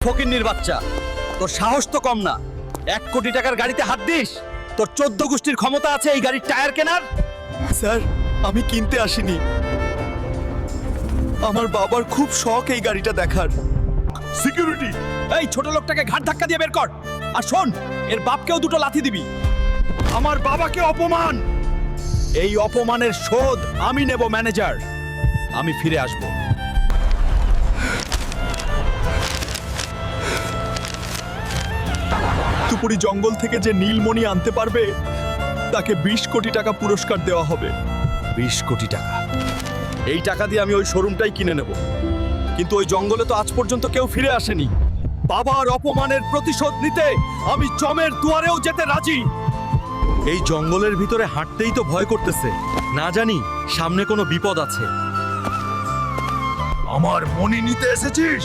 ফকিন্নির বাচ্চা, তোর সাহস তো কম না। 1 কোটি টাকার গাড়িতে হাত দিস? তোর 14 গোষ্ঠীর ক্ষমতা আছে এই গাড়ির টায়ার কেনার? স্যার, আমি কিনতে আসিনি। আমার বাবার খুব শখ এই গাড়িটা দেখার। সিকিউরিটি, এই ছোট লোকটাকে ঘাট ধাক্কা দিয়ে বের কর। আর শোন, এর বাপকেও 2টো লাথি দিবি। আমার বাবাকে অপমান, এই অপমানের শোধ আমি নেব ম্যানেজার। আমি ফিরে আসব। তুপুরি জঙ্গল থেকে যে নীলমণি আনতে পারবে তাকে 20 কোটি টাকা পুরস্কার দেওয়া হবে। 20 কোটি টাকা? এই টাকা দিয়ে আমি ওই শোরুমটাই কিনে নেব। কিন্তু ওই জঙ্গলে তো আজ পর্যন্ত কেউ ফিরে আসেনি। বাবার অপমানের প্রতিশোধ নিতে আমি জমের দুয়ারেও যেতে রাজি। এই জঙ্গলের ভিতরে হাঁটতেই তো ভয় করতেছে, না জানি সামনে কোনো বিপদ আছে। আমার মণি নিতে এসেছিস?